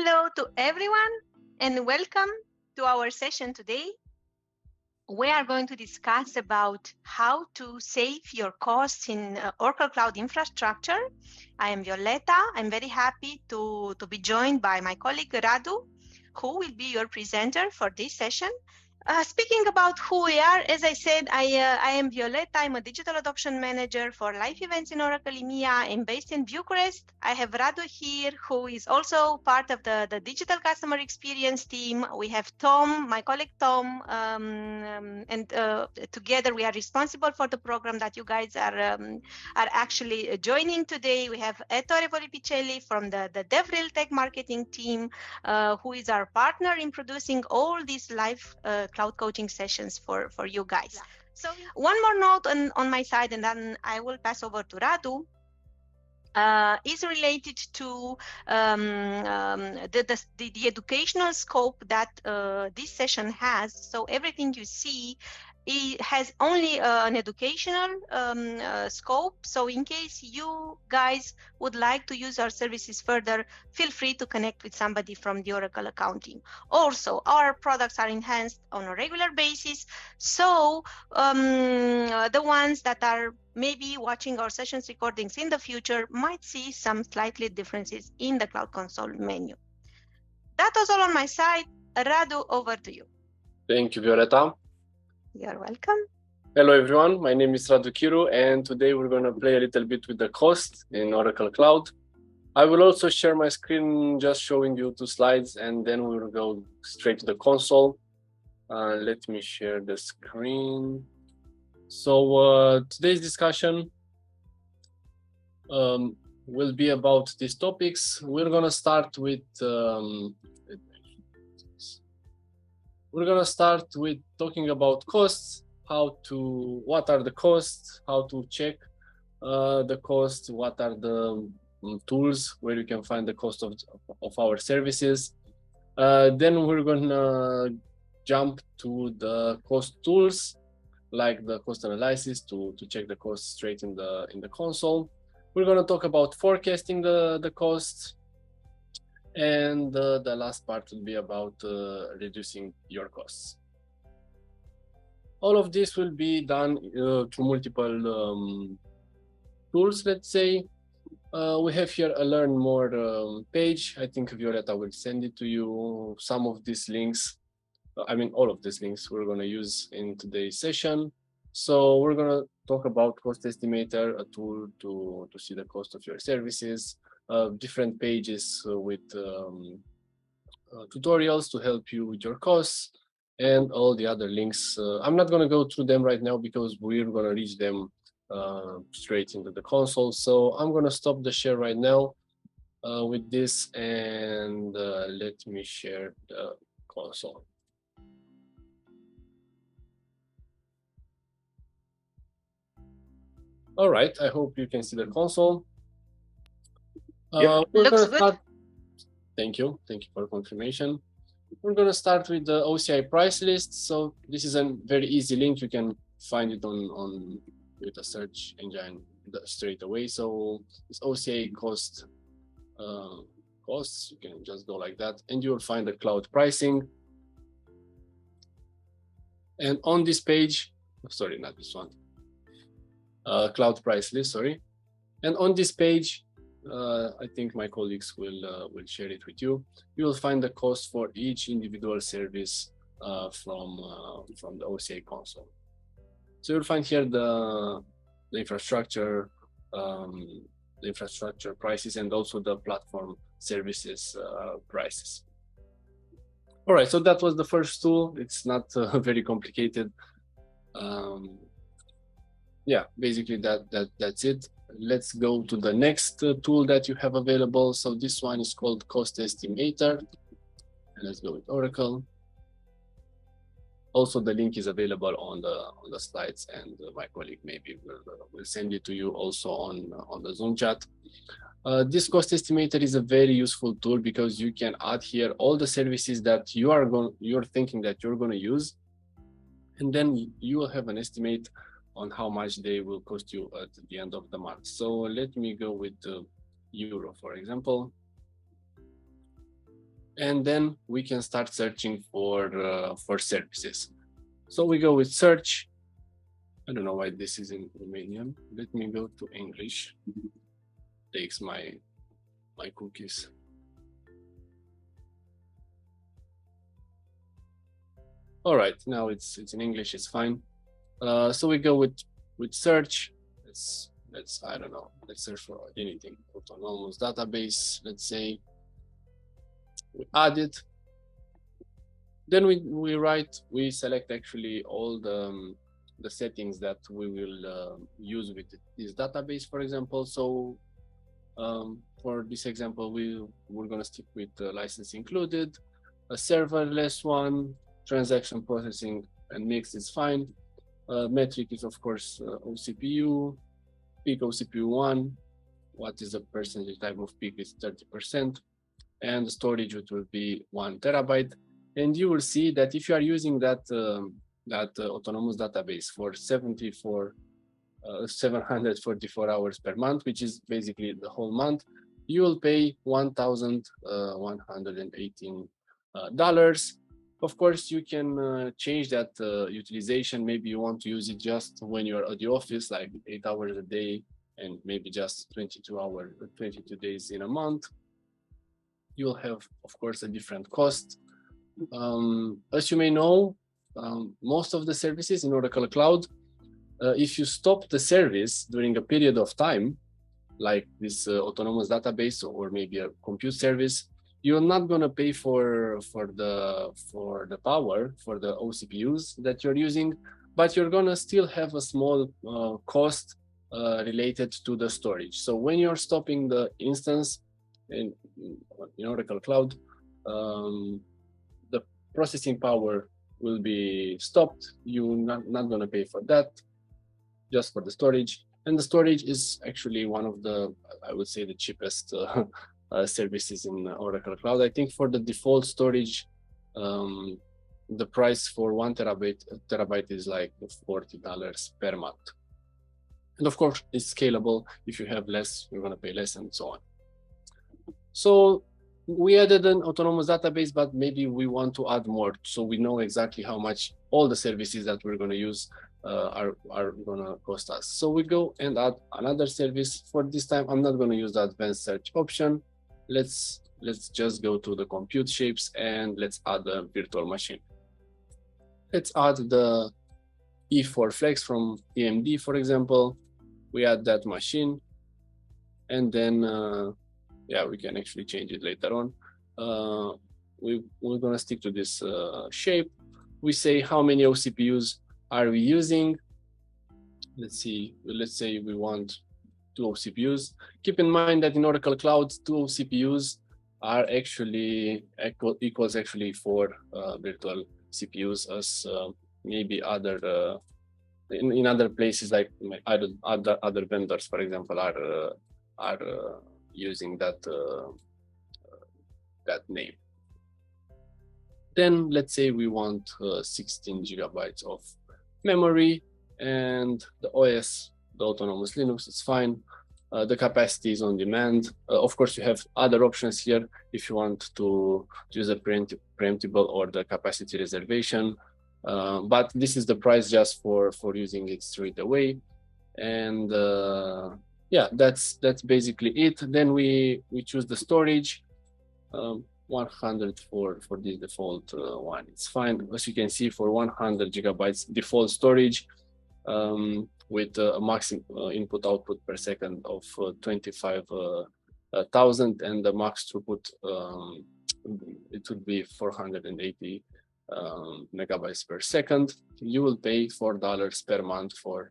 Hello to everyone and welcome to our session today. We are going to discuss about how to save your costs in Oracle Cloud Infrastructure. I am Violeta. I'm very happy to be joined by my colleague Radu, who will be your presenter for this session. Speaking about who we are, as I said, I am Violeta. I'm a digital adoption manager for live events in Oracle EMEA. I'm based in Bucharest. I have Radu here, who is also part of the digital customer experience team. We have Tom, my colleague Tom, and together we are responsible for the program that you guys are actually joining today. We have Ettore Volipicelli from the DevReal Tech marketing team, who is our partner in producing all these live cloud coaching sessions for you guys. So one more note on my side, and then I will pass over to Radu. Is related to the educational scope that this session has. So everything you see, it has only an educational scope. So in case you guys would like to use our services further, feel free to connect with somebody from the Oracle accounting. Also, our products are enhanced on a regular basis. So the ones that are maybe watching our sessions recordings in the future might see some slightly differences in the Cloud Console menu. That was all on my side. Radu, over to you. Thank you, Violeta. You're welcome. Hello, everyone. My name is Radu Chiru, and today we're going to play a little bit with the cost in Oracle Cloud. I will also share my screen, just showing you 2 slides, and then we will go straight to the console. Let me share the screen. So today's discussion will be about these topics. We're going to start with talking about costs, what are the costs, how to check the costs, what are the tools where you can find the cost of our services. Then we're going to jump to the cost tools, like the cost analysis to check the cost straight in the console. We're going to talk about forecasting the costs, and the last part will be about reducing your costs. All of this will be done through multiple tools, let's say. We have here a learn more page. I think Violeta will send it to you. Some of these links, all of these links we're going to use in today's session. So we're going to talk about cost estimator, a tool to see the cost of your services, different pages with tutorials to help you with your costs, and all the other links. I'm not going to go through them right now because we're going to reach them straight into the console. So I'm going to stop the share right now with this, and let me share the console. All right, I hope you can see the console. Looks good. Thank you for confirmation. We're going to start with the OCI price list. So this is a very easy link. You can find it on with a search engine straight away. So it's OCI costs. You can just go like that, and you will find the cloud pricing. And on this page, sorry, not this one. Cloud price list, sorry. And on this page, I think my colleagues will share it with you. You will find the cost for each individual service from the OCI console. So you'll find here the infrastructure, prices, and also the platform services prices. All right, so that was the first tool. It's not very complicated. Yeah, basically that's it. Let's go to the next tool that you have available. So this one is called Cost Estimator. Let's go with Oracle. Also, the link is available on the slides, and my colleague maybe will send it to you also on the Zoom chat. This Cost Estimator is a very useful tool because you can add here all the services that you're thinking that you're going to use, and then you will have an estimate on how much they will cost you at the end of the month. So let me go with euro, for example. and then we can start searching for services. So we go with search. I don't know why this is in Romanian. Let me go to English. Takes my cookies. All right, now it's in English. It's fine. So we go with search. Let's I don't know. Let's search for anything. Autonomous database. Let's say we add it. Then we select actually all the settings that we will use with this database, for example. So for this example, we're going to stick with license included, a serverless one, transaction processing and mix is fine. Metric is of course OCPU, peak OCPU1. What is the percentage type of peak is 30%, and the storage it will be 1 terabyte. And you will see that if you are using that autonomous database for 744 hours per month, which is basically the whole month, you will pay $1,118. Of course, you can change that utilization. Maybe you want to use it just when you're at the office, like 8 hours a day, and maybe just 22 days in a month. You'll have, of course, a different cost. As you may know, most of the services in Oracle Cloud, if you stop the service during a period of time, like this autonomous database or maybe a compute service, you're not going to pay for the power for the OCPUs that you're using, but you're going to still have a small cost related to the storage. So when you're stopping the instance in Oracle Cloud, the processing power will be stopped. You're not going to pay for that, just for the storage. And the storage is actually one of the, I would say, the cheapest services in Oracle Cloud. I think for the default storage, the price for 1 terabyte is like $40 per month. And of course, it's scalable. If you have less, you're going to pay less and so on. So we added an autonomous database, but maybe we want to add more, so we know exactly how much all the services that we're going to use are going to cost us. So we go and add another service. For this time, I'm not going to use the advanced search option. Let's just go to the compute shapes and let's add a virtual machine. Let's add the E4 Flex from AMD, for example. We add that machine, and then yeah, we can actually change it later on. We're gonna stick to this shape. We say how many OCPUs are we using. Let's see. Let's say we want 2 OCPUs. Keep in mind that in Oracle Cloud, 2 OCPUs are actually equals actually 4 virtual CPUs, as maybe other in other places like other vendors, for example, are using that name. Then let's say we want 16 gigabytes of memory, and the OS, the autonomous Linux, is fine. The capacity is on demand. Of course, you have other options here if you want to use a preemptible or the capacity reservation. But this is the price just for using it straight away. And yeah, that's basically it. Then we choose the storage. 100 for this default one, it's fine. As you can see, for 100 gigabytes default storage, with a maximum input output per second of 25,000, and the max throughput, it would be 480 megabytes per second. You will pay $4 per month for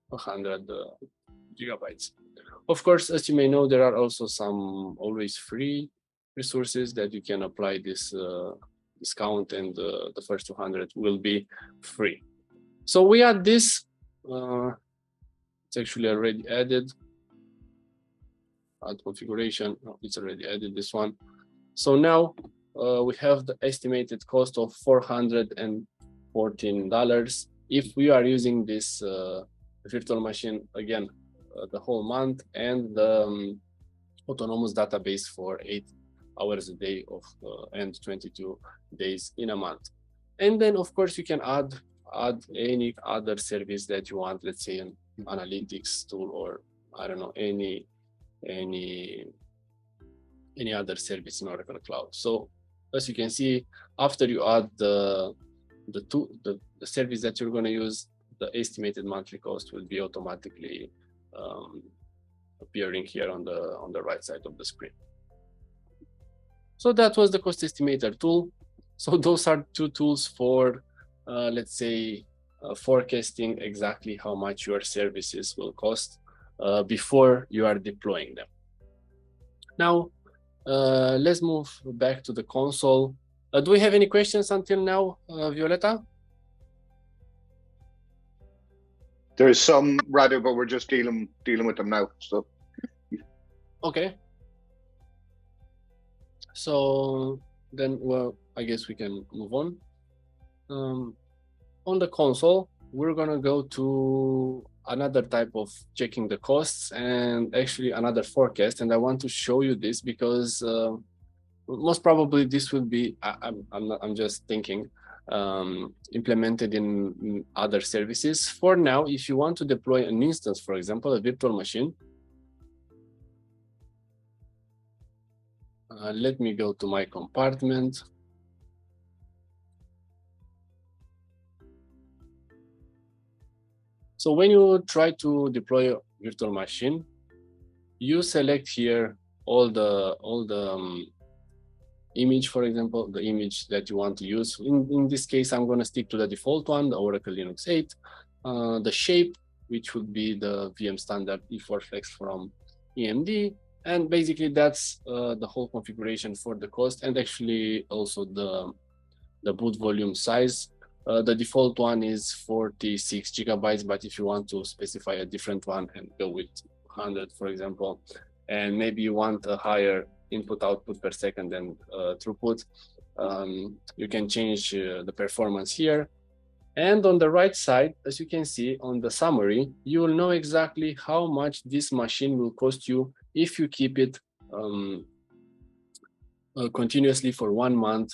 100 gigabytes. Of course, as you may know, there are also some always free resources that you can apply this discount, and the first 200 will be free. So we add this. It's actually already added. Add configuration. No, it's already added, this one. So now we have the estimated cost of $414 if we are using this virtual machine again the whole month, and the autonomous database for hours a day of and 22 days in a month. And then of course you can add any other service that you want, let's say an analytics tool, or I don't know, any other service in Oracle Cloud. So as you can see, after you add the service that you're going to use, the estimated monthly cost will be automatically appearing here on the right side of the screen. So that was the cost estimator tool. So those are two tools for, let's say, forecasting exactly how much your services will cost before you are deploying them. Now, let's move back to the console. Do we have any questions until now, Violeta? There's some, Radu, but we're just dealing with them now. So, okay. So then, well, I guess we can move on. On the console, we're gonna go to another type of checking the costs and actually another forecast. And I want to show you this because most probably this will be, I'm just thinking, implemented in other services. For now, if you want to deploy an instance, for example, a virtual machine, let me go to my compartment. So when you try to deploy a virtual machine, you select here all the image, for example, the image that you want to use. In this case, I'm going to stick to the default one, the Oracle Linux 8, the shape, which would be the VM standard E4 Flex from EMD. And basically that's the whole configuration for the cost, and actually also the boot volume size. The default one is 46 gigabytes, but if you want to specify a different one and go with 100, for example, and maybe you want a higher input output per second and throughput, you can change the performance here. And on the right side, as you can see on the summary, you will know exactly how much this machine will cost you if you keep it continuously for 1 month.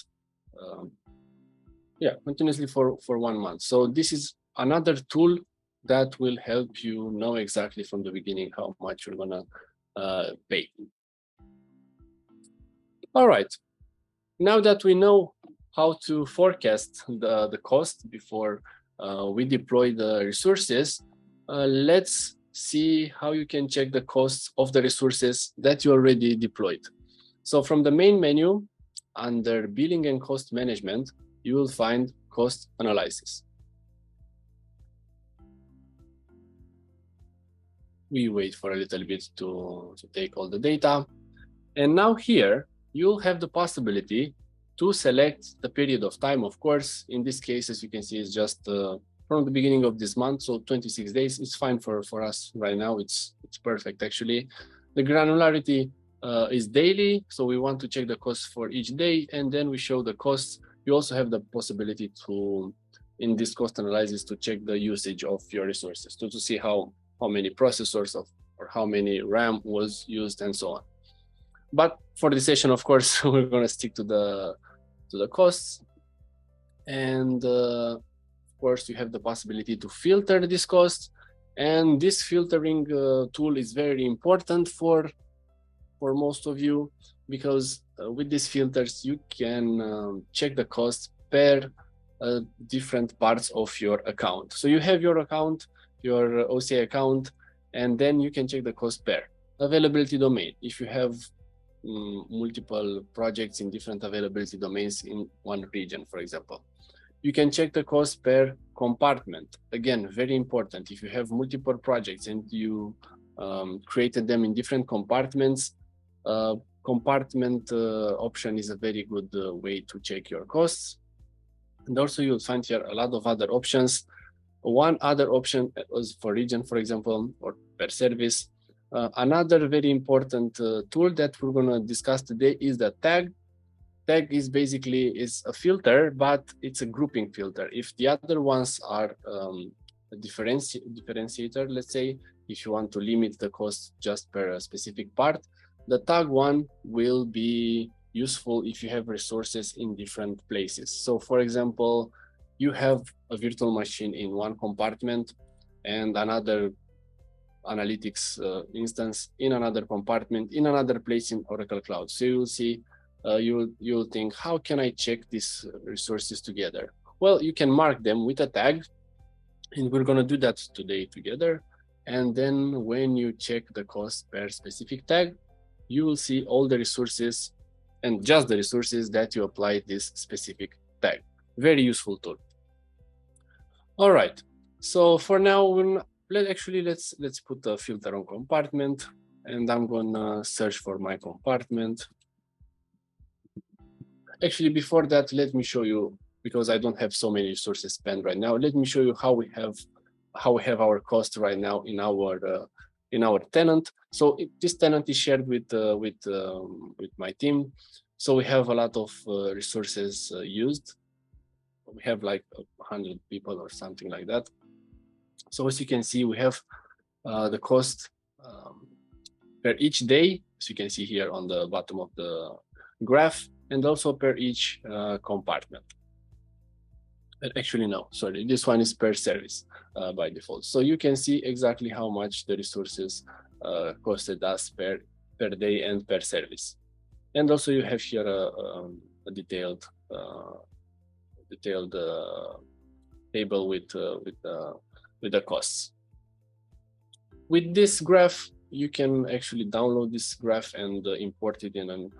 Continuously for 1 month. So this is another tool that will help you know exactly from the beginning how much you're gonna pay. All right, now that we know how to forecast the cost before we deploy the resources, let's see how you can check the costs of the resources that you already deployed. So from the main menu, under billing and cost management, you will find cost analysis. We wait for a little bit to take all the data. And now here, you'll have the possibility to select the period of time. Of course, in this case, as you can see, it's just from the beginning of this month, so 26 days. It's fine for us right now. It's perfect, actually. The granularity is daily, so we want to check the costs for each day, and then we show the costs. You also have the possibility to, in this cost analysis, to check the usage of your resources, to see how many processors or how many RAM was used and so on. But for this session, of course, we're going to stick to the costs. And of course, you have the possibility to filter this cost. And this filtering tool is very important for most of you, because with these filters, you can check the cost per different parts of your account. So you have your account, your OCI account, and then you can check the cost per availability domain. If you have multiple projects in different availability domains in one region, for example, you can check the cost per compartment. Again, very important. If you have multiple projects and you created them in different compartments, compartment option is a very good way to check your costs. And also you'll find here a lot of other options. One other option was for region, for example, or per service. Another very important tool that we're going to discuss today is the tag. Tag is basically a filter, but it's a grouping filter. If the other ones are a differentiator, let's say, if you want to limit the cost just per a specific part, the tag one will be useful if you have resources in different places. So for example, you have a virtual machine in one compartment and another analytics instance in another compartment in another place in Oracle Cloud. So you'll see, you'll think, how can I check these resources together? Well, you can mark them with a tag, and we're going to do that today together. And then when you check the cost per specific tag, you will see all the resources and just the resources that you apply this specific tag. Very useful tool. All right. So for now, let's put a filter on compartment, and I'm gonna search for my compartment. Actually, before that, let me show you, because I don't have so many resources spent right now. Let me show you how we have our cost right now in our tenant. So this tenant is shared with my team. So we have a lot of resources used. We have like 100 people or something like that. So as you can see, we have the cost per each day, as you can see here on the bottom of the graph, and also per each compartment. Actually, no, sorry, this one is per service by default. So you can see exactly how much the resources costed us per day and per service. And also you have here a detailed table with the costs. With this graph, you can actually download this graph and import it in an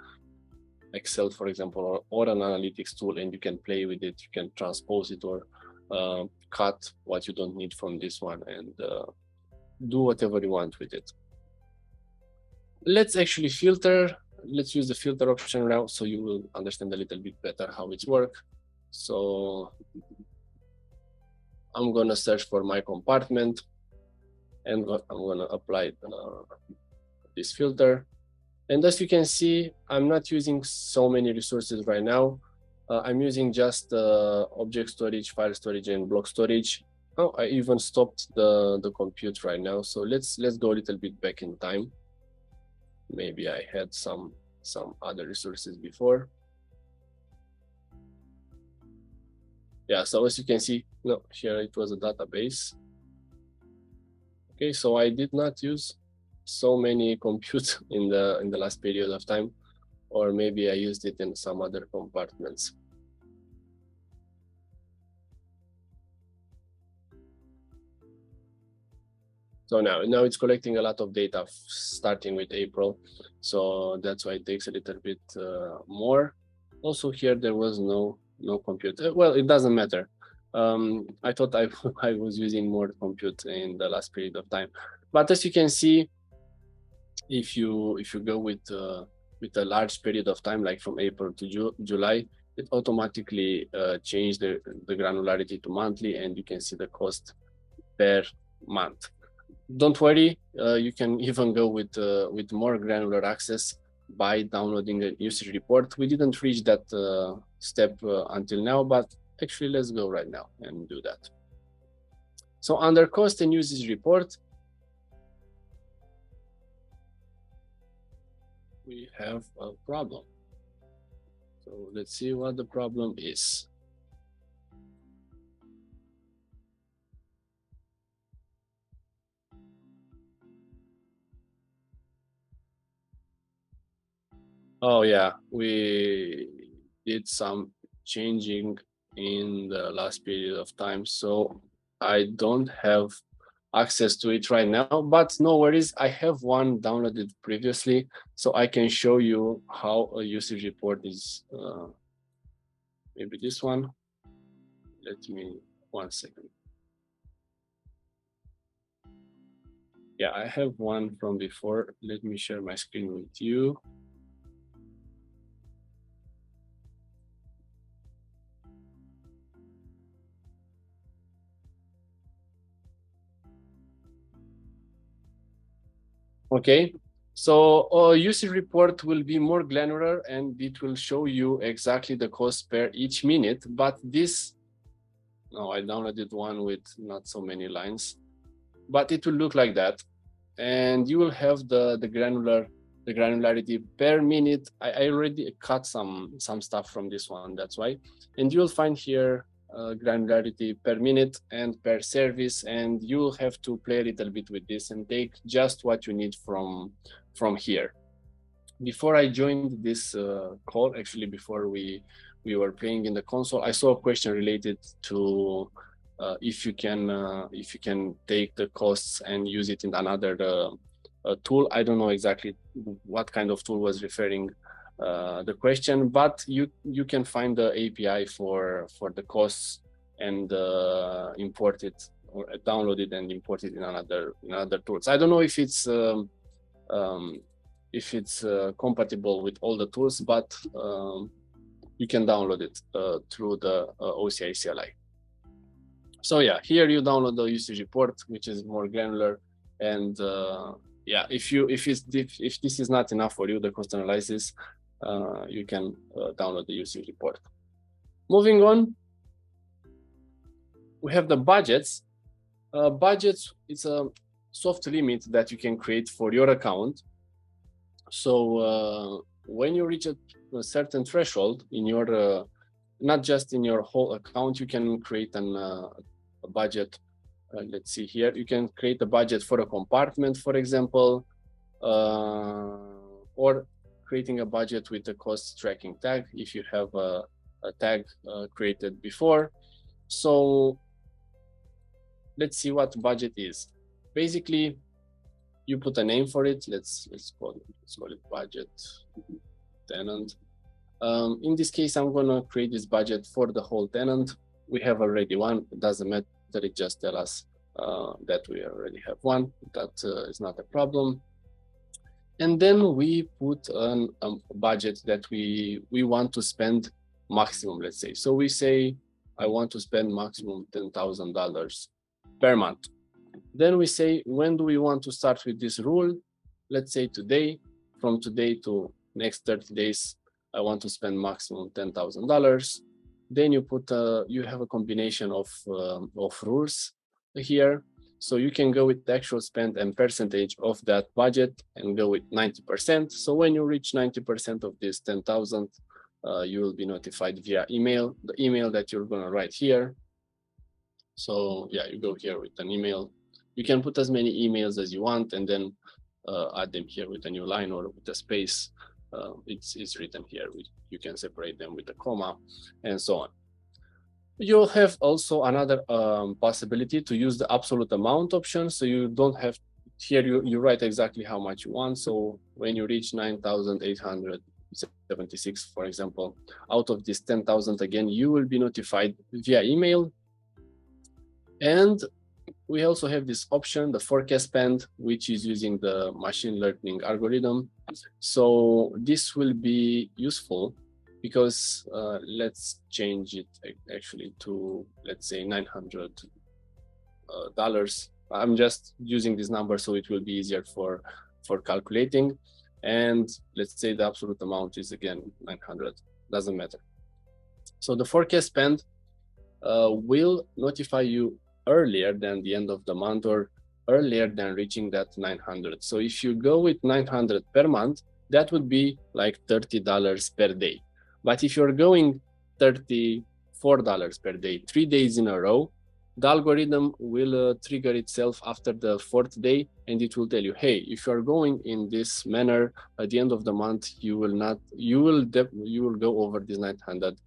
Excel, for example, or an analytics tool, and you can play with it. You can transpose it or cut what you don't need from this one and do whatever you want with it. Let's actually filter. Let's use the filter option now so you will understand a little bit better how it works. So I'm going to search for my compartment and I'm going to apply this filter. And as you can see, I'm not using so many resources right now. I'm using just object storage, file storage, and block storage. Oh, I even stopped the compute right now. So let's go a little bit back in time. Maybe I had some other resources before. Yeah, so as you can see, no, here it was a database. Okay, so I did not use so many compute in the last period of time, or maybe I used it in some other compartments. So now it's collecting a lot of data starting with April. So that's why it takes a little bit more. Also here, there was no compute. Well, it doesn't matter. I thought I was using more compute in the last period of time. But as you can see, if you go with a large period of time, like from April to July, it automatically changed the granularity to monthly, and you can see the cost per month. Don't worry, you can even go with more granular access by downloading a usage report. We didn't reach that step until now, but actually let's go right now and do that. So under cost and usage report, we have a problem. So let's see what the problem is. Oh yeah, we did some changing in the last period of time, so I don't have access to it right now, but no worries, I have one downloaded previously, so I can show you how a usage report is, maybe this one. Let me, 1 second. Yeah, I have one from before. Let me share my screen with you. Okay, so a usage report will be more granular and it will show you exactly the cost per each minute, but this, no, I downloaded one with not so many lines, but it will look like that. And you will have the the granularity per minute. I already cut some stuff from this one, that's why. And you'll find here granularity per minute and per service, and you'll have to play a little bit with this and take just what you need from here. Before I joined this call, actually before we were playing in the console, I saw a question related to if you can take the costs and use it in another tool. I don't know exactly what kind of tool was referring the question, but you can find the API for the costs and import it or download it and import it in another tools. I don't know if it's compatible with all the tools, but you can download it through the OCI CLI. So yeah, here you download the usage report, which is more granular, and yeah, if this is not enough for you, the cost analysis, you can download the usage report. Moving on, we have the budgets. Budgets, it's a soft limit that you can create for your account. So when you reach a certain threshold in your, not just in your whole account, you can create a budget. Let's see here, you can create a budget for a compartment, for example, or creating a budget with a cost tracking tag if you have a tag created before. So let's see what budget is. Basically, you put a name for it. Let's call it budget tenant. In this case, I'm gonna create this budget for the whole tenant. We have already one. It doesn't matter. It just tells us that we already have one. That is not a problem. And then we put a budget that we want to spend maximum, let's say. So we say, I want to spend maximum $10,000 per month. Then we say, when do we want to start with this rule? Let's say today, from today to next 30 days, I want to spend maximum $10,000. Then you put, you have a combination of rules here. So you can go with the actual spend and percentage of that budget and go with 90%. So when you reach 90% of this 10,000, you will be notified via email, the email that you're gonna write here. So yeah, you go here with an email. You can put as many emails as you want and then add them here with a new line or with a space. It's written here. You can separate them with a comma and so on. You'll have also another possibility to use the absolute amount option. So you don't have, here you write exactly how much you want. So when you reach 9,876, for example, out of this 10,000, again, you will be notified via email. And we also have this option, the forecast spend, which is using the machine learning algorithm. So this will be useful because let's change it actually to, let's say, $900. I'm just using this number so it will be easier for calculating. And let's say the absolute amount is again 900, doesn't matter. So the forecast spend will notify you earlier than the end of the month or earlier than reaching that 900. So if you go with 900 per month, that would be like $30 per day. But if you're going $34 per day, 3 days in a row, the algorithm will trigger itself after the 4th day, and it will tell you, hey, if you are going in this manner at the end of the month, you will go over this 900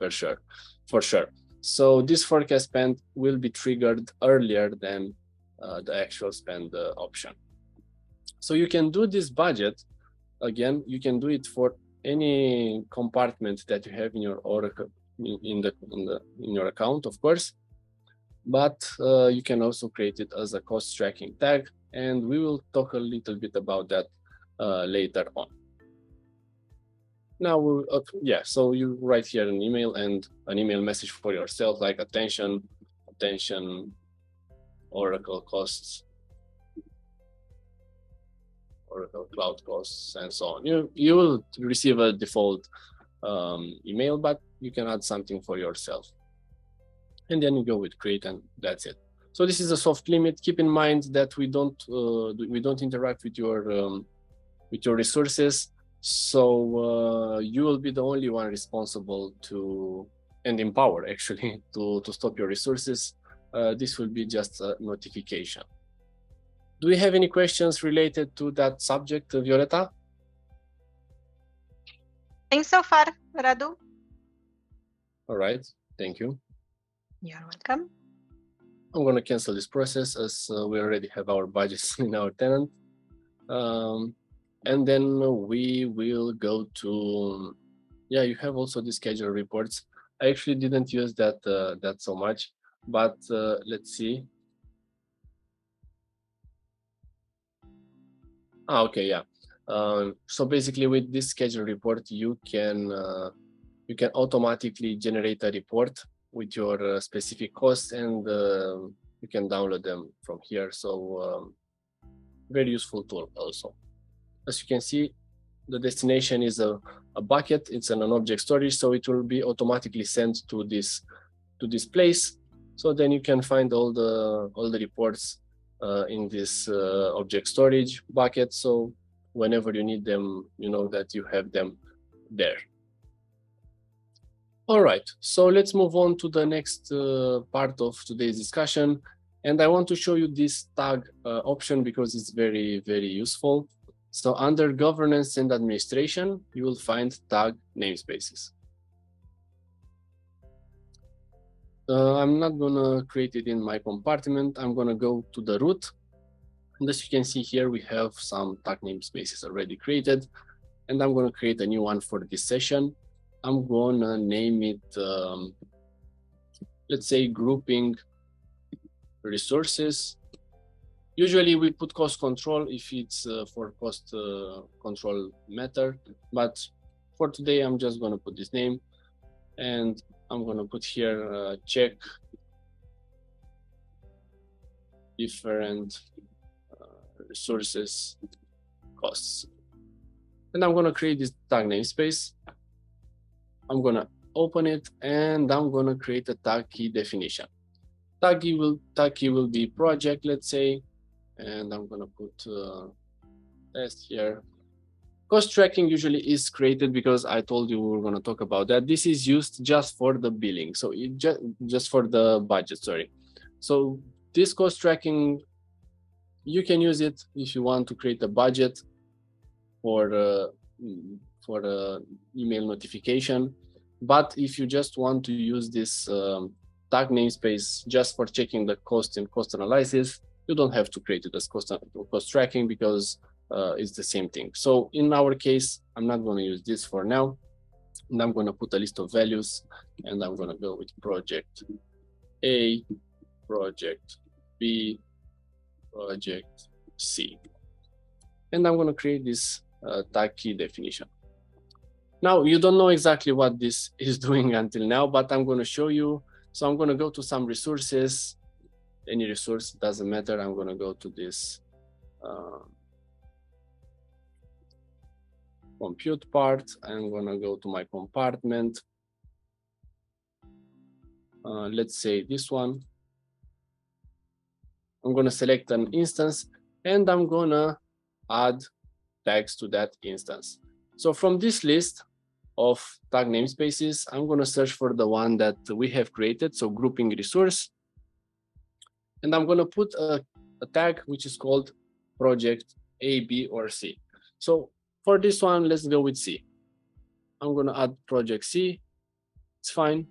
for sure. So this forecast spend will be triggered earlier than the actual spend option. So you can do this budget. Again, you can do it for any compartment that you have in your Oracle in your account, of course. But you can also create it as a cost tracking tag, and we will talk a little bit about that later on. Now, so you write here an email and an email message for yourself, like attention, Oracle costs, Oracle cloud costs, and so on. You will receive a default email, but you can add something for yourself. And then you go with create, and that's it. So this is a soft limit. Keep in mind that we don't interact with your with your resources. So you will be the only one responsible to, and empowered actually, to stop your resources. This will be just a notification. Do we have any questions related to that subject, Violeta? Thanks so far, Radu. All right, thank you. You're welcome. I'm going to cancel this process as we already have our budgets in our tenant. And then we will go to, yeah, you have also the schedule reports. I actually didn't use that so much, but let's see. Okay, yeah. So basically with this schedule report, you can automatically generate a report with your specific costs, and you can download them from here. So very useful tool also. As you can see, the destination is a bucket. It's an object storage, so it will be automatically sent to this place. So then you can find all the reports in this object storage bucket. So whenever you need them, you know that you have them there. All right, so let's move on to the next part of today's discussion. And I want to show you this tag option because it's very, very useful. So under governance and administration, you will find tag namespaces. I'm not gonna create it in my compartment. I'm gonna go to the root. And as you can see here, we have some tag namespaces already created. And I'm gonna create a new one for this session. I'm gonna name it, let's say, grouping resources. Usually we put cost control if it's for cost control matter, but for today I'm just gonna put this name, and I'm gonna put here check different resources costs. And I'm gonna create this tag namespace. I'm gonna open it, and I'm gonna create a tag key definition. Tag key will be project, let's say, and I'm gonna put test here. Cost tracking usually is created because I told you we were gonna talk about that. This is used just for the billing, so it just for the budget, sorry. So this cost tracking, you can use it if you want to create a budget for email notification. But if you just want to use this tag namespace just for checking the cost and cost analysis, you don't have to create it as cost tracking because it's the same thing. So in our case, I'm not going to use this for now. And I'm going to put a list of values, and I'm going to go with project A, project B, project C. And I'm going to create this tag key definition. Now, you don't know exactly what this is doing until now, but I'm going to show you. So I'm going to go to some resources. Any resource, doesn't matter. I'm going to go to this compute part. I'm going to go to my compartment. Let's say this one. I'm going to select an instance, and I'm going to add tags to that instance. So from this list of tag namespaces, I'm going to search for the one that we have created, so grouping resource. And I'm going to put a tag which is called project A, B, or C. So for this one, let's go with C. I'm going to add project C. It's fine.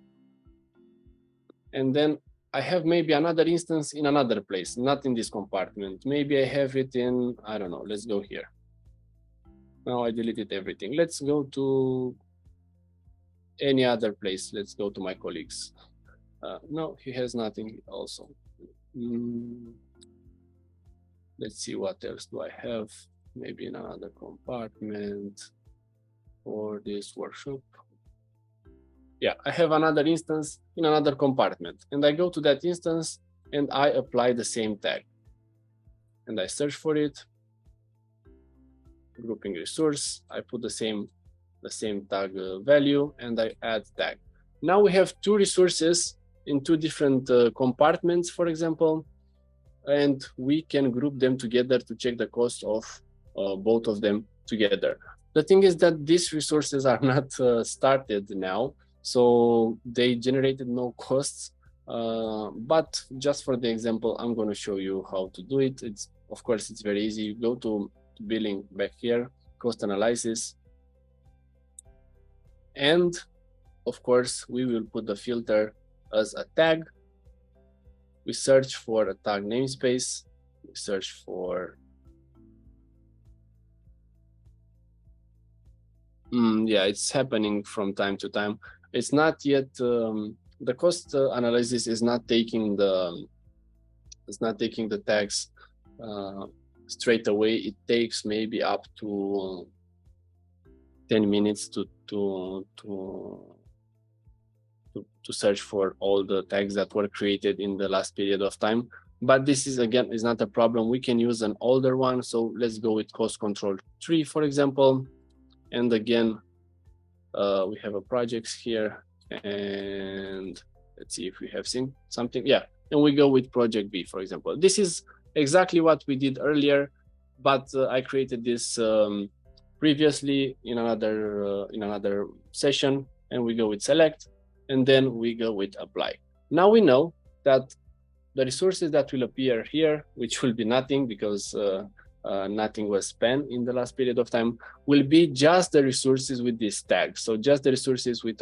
And then I have maybe another instance in another place, not in this compartment. Maybe I have it in, I don't know, let's go here. Now I deleted everything. Let's go to any other place. Let's go to my colleagues. No, he has nothing also. Let's see what else do I have. Maybe in another compartment for this workshop. Yeah, I have another instance in another compartment, and I go to that instance and I apply the same tag. And I search for it, grouping resource. I put the same tag value, and I add tag. Now we have two resources in two different compartments, for example, and we can group them together to check the cost of both of them together. The thing is that these resources are not started now, so they generated no costs. But just for the example, I'm going to show you how to do it. It's, of course, it's very easy. You go to billing back here, cost analysis, and of course, we will put the filter as a tag. We search for a tag namespace. We search for yeah, it's happening from time to time. It's not yet the cost analysis is not taking the tags straight away. It takes maybe up to 10 minutes to search for all the tags that were created in the last period of time. But this is, again, is not a problem. We can use an older one. So let's go with cost control 3, for example. And again, we have a projects here, and let's see if we have seen something. Yeah, and we go with project B, for example. This is exactly what we did earlier, but I created this previously in another session, and we go with select, and then we go with apply. Now we know that the resources that will appear here, which will be nothing because nothing was spent in the last period of time, will be just the resources with this tag. So just the resources which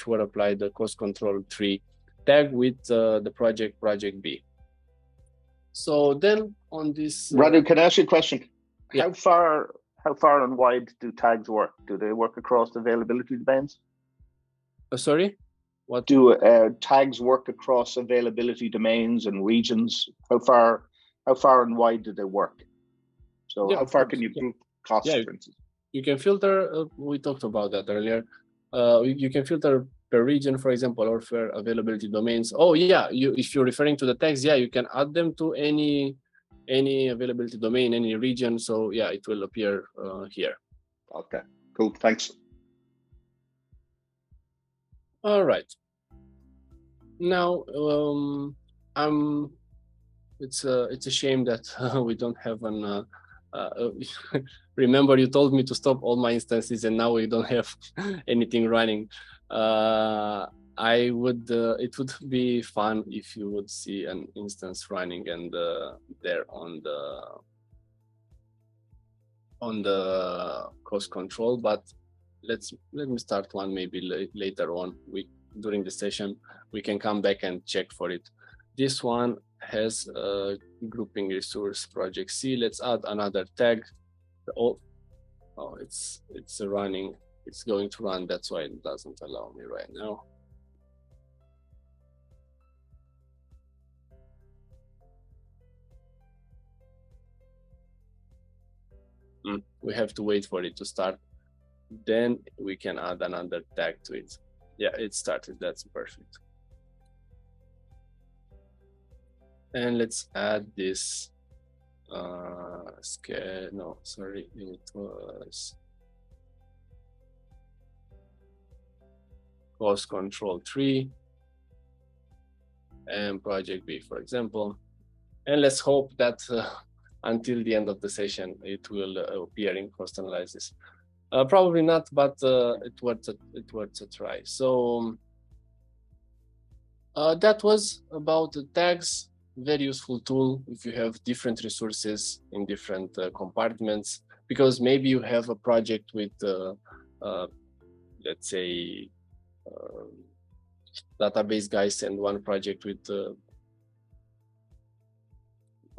were applied the cost control 3 tag with the project B. So then on this Radu, can I ask you a question? Yeah. How far and wide do tags work? Do they work across availability domains? Sorry, what do tags work across availability domains and regions? How far and wide do they work? So yeah, how far can you group costs, for instance? You can filter. We talked about that earlier. You can filter per region, for example, or for availability domains. Oh yeah, if you're referring to the tags, yeah, you can add them to any availability domain, any region. So yeah, it will appear here. Okay, cool, thanks. All right. Now, it's a shame that we don't have an. Remember, you told me to stop all my instances, and now we don't have anything running. It would be fun if you would see an instance running and there on the cost control, but let me start one maybe later on. During the session we can come back and check for it. This one has a grouping resource project C. Let's add another tag. It's running. It's going to run. That's why it doesn't allow me right now. We have to wait for it to start. Then we can add another tag to it. Yeah, it started. That's perfect. And let's add this no, sorry, it was cost control 3 and project B, for example. And let's hope that until the end of the session it will appear in cost analysis. Probably not, but it worth a try. So that was about the tags. Very useful tool if you have different resources in different compartments, because maybe you have a project with let's say database guys and one project with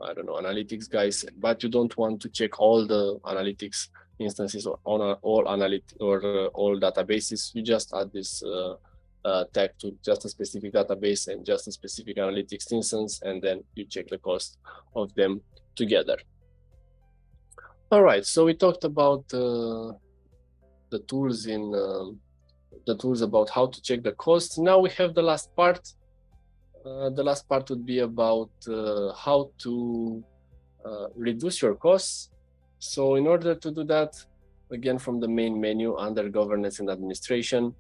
I don't know, analytics guys, but you don't want to check all the analytics instances on all databases. You just add this tag to just a specific database and just a specific analytics instance, and then you check the cost of them together. All right, so we talked about the tools about how to check the cost. Now we have the last part. The last part would be about how to reduce your costs. So in order to do that, again, from the main menu under governance and administration,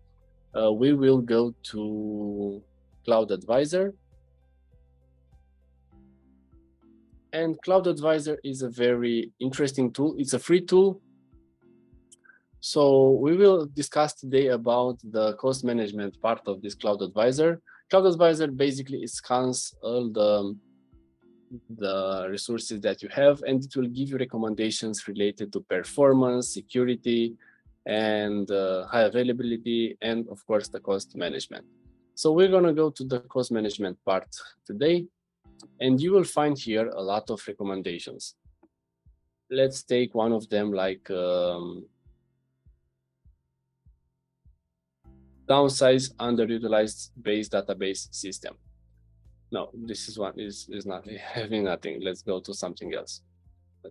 we will go to Cloud Advisor. And Cloud Advisor is a very interesting tool. It's a free tool. So we will discuss today about the cost management part of this Cloud Advisor. Cloud Advisor basically scans all the resources that you have, and it will give you recommendations related to performance, security, and high availability, and of course the cost management. So we're going to go to the cost management part today, and you will find here a lot of recommendations. Let's take one of them, like downsize underutilized base database system. No, this is one is not having nothing. Let's go to something else.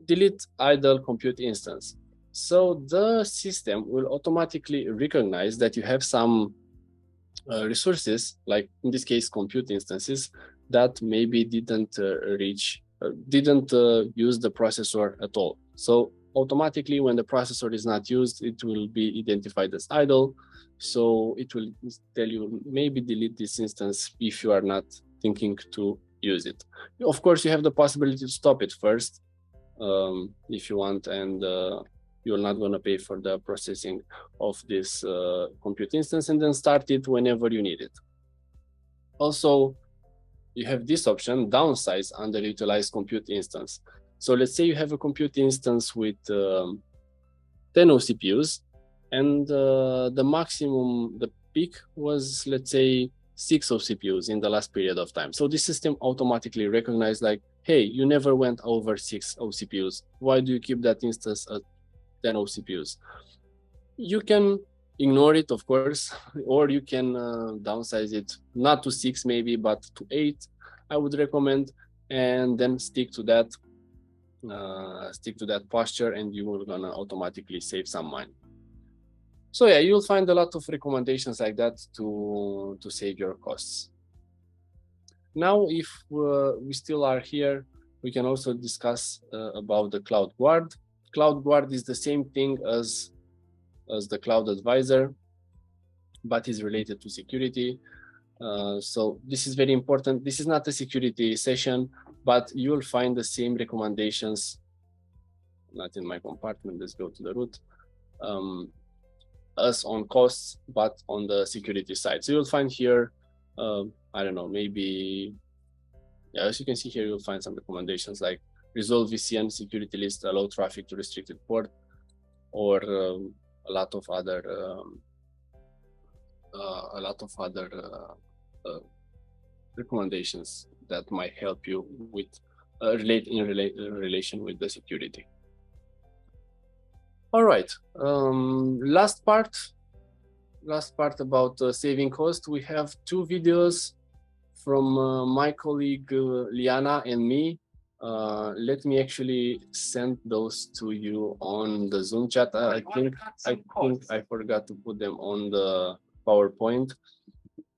Delete idle compute instance. So the system will automatically recognize that you have some resources, like in this case, compute instances that maybe didn't use the processor at all. So automatically, when the processor is not used, it will be identified as idle. So it will tell you maybe delete this instance if you are not thinking to use it. Of course, you have the possibility to stop it first if you want, and you're not going to pay for the processing of this compute instance, and then start it whenever you need it. Also, you have this option, downsize underutilized compute instance. So let's say you have a compute instance with 10 OCPUs, and the maximum, the peak was, let's say, 6 OCPUs in the last period of time. So this system automatically recognized, like, hey, you never went over 6 OCPUs. Why do you keep that instance at 10 OCPUs? You can ignore it, of course, or you can downsize it, not to 6 maybe, but to 8, I would recommend, and then stick to that posture, and you will gonna automatically save some money. So yeah, you'll find a lot of recommendations like that to save your costs. Now, if we still are here, we can also discuss about the Cloud Guard. Cloud Guard is the same thing as the Cloud Advisor, but is related to security. So this is very important. This is not a security session, but you will find the same recommendations, not in my compartment, let's go to the root, as on costs, but on the security side. So you'll find here, I don't know, maybe, yeah, as you can see here, you'll find some recommendations like resolve VCN security list, allow traffic to restricted port, or a lot of other recommendations that might help you with relation with the security. All right, last part about saving cost. We have 2 videos from my colleague Liana and me. Let me actually send those to you on the Zoom chat. I think I forgot to put them on the PowerPoint,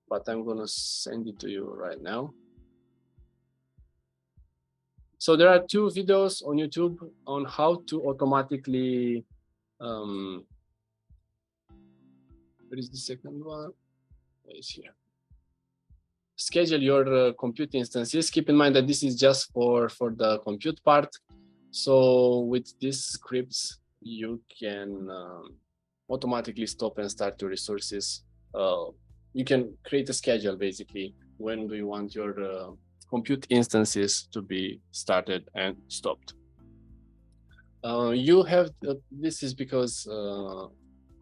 but I'm gonna send it to you right now. So there are 2 videos on YouTube on how to automatically where is the second one? It's here. Schedule your compute instances. Keep in mind that this is just for the compute part. So with these scripts, you can automatically stop and start your resources. You can create a schedule, basically, when do you want your compute instances to be started and stopped. You have, this is because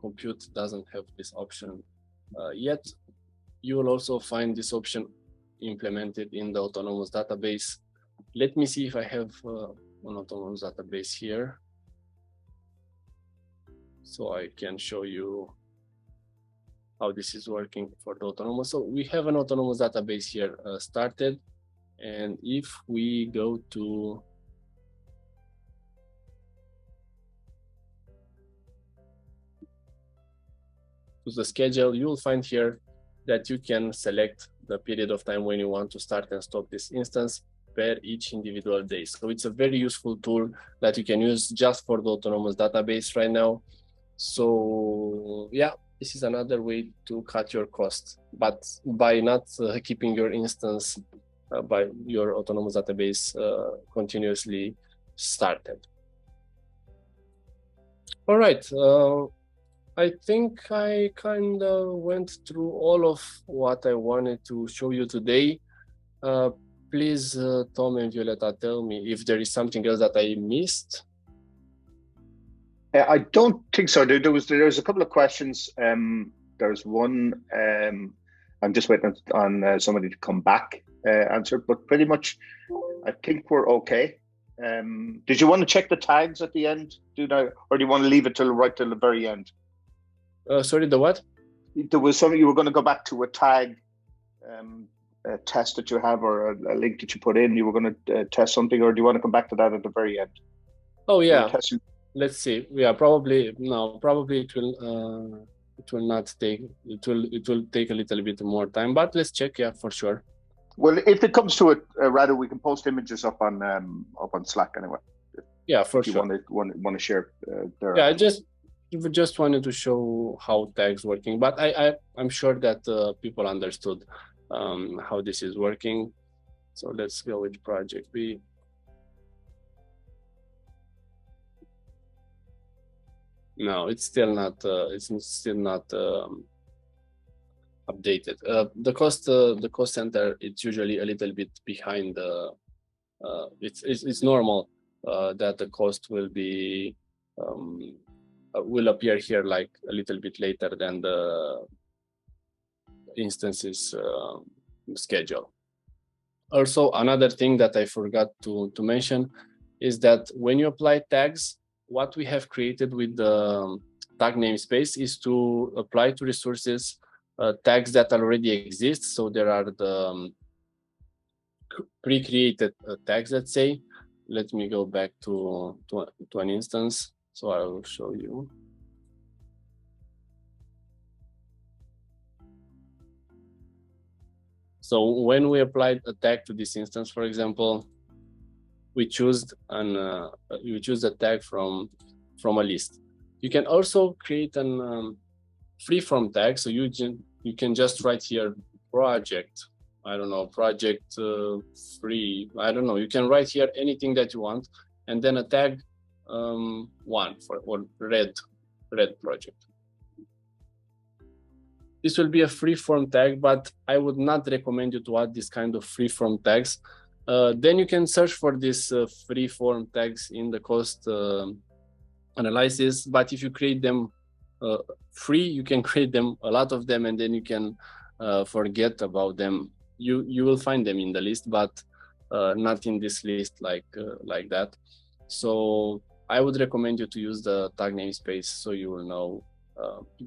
compute doesn't have this option yet. You will also find this option implemented in the autonomous database. Let me see if I have an autonomous database here, so I can show you how this is working for the autonomous. So we have an autonomous database here started, and if we go to the schedule, you will find here that you can select the period of time when you want to start and stop this instance per each individual day. So it's a very useful tool that you can use just for the autonomous database right now. So yeah, this is another way to cut your costs, but by not keeping your instance by your autonomous database continuously started. All right. I think I kind of went through all of what I wanted to show you today. Please, Tom and Violetta, tell me if there is something else that I missed. I don't think so. There was a couple of questions. There's one. I'm just waiting on somebody to come back answer, but pretty much, I think we're okay. Did you want to check the tags at the end, or do you want to leave it right till the very end? Sorry, the what? There was something you were going to go back to a tag a test that you have, or a link that you put in. You were going to test something, or do you want to come back to that at the very end? Oh yeah. Let's see. Yeah, probably no. Probably it will not take. It will take a little bit more time, but let's check. Yeah, for sure. Well, if it comes to it, Radu, we can post images up on Slack anyway. Yeah, for sure. You want to share there. Yeah, I just wanted to show how tags working, but I'm sure that people understood how this is working. So let's go with project B. No, it's still not. Updated. The cost center, it's usually a little bit behind the. It's normal that the cost will be will appear here like a little bit later than the instances schedule. Also, another thing that I forgot to mention is that when you apply tags, what we have created with the tag namespace is to apply to resources tags that already exist. So there are the pre-created tags, let's say. Let me go back to an instance. So I will show you. So when we applied a tag to this instance, for example, we choose a tag from a list. You can also create an free-form tag. So you can just write here project. I don't know, project free. I don't know. You can write here anything that you want, and then a tag one or red project. This will be a free-form tag, but I would not recommend you to add this kind of free-form tags. Then you can search for these free-form tags in the cost analysis. But if you create them free, you can create them, a lot of them, and then you can forget about them. You will find them in the list, but not in this list like that. So I would recommend you to use the tag namespace, so you will know.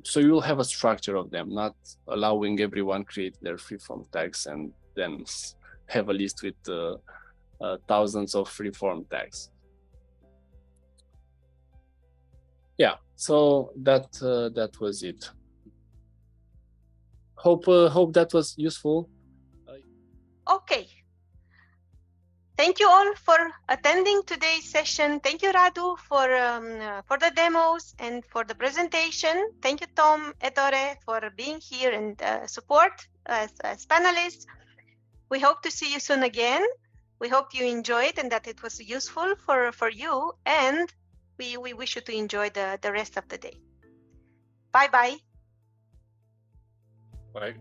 So you will have a structure of them, not allowing everyone create their free-form tags and then have a list with thousands of free-form tags. Yeah, so that was it. Hope that was useful. Okay. Thank you all for attending today's session. Thank you, Radu, for the demos and for the presentation. Thank you, Tom, Ettore, for being here and support as panelists. We hope to see you soon again. We hope you enjoyed and that it was useful for you. And we wish you to enjoy the rest of the day. Bye-bye. Bye.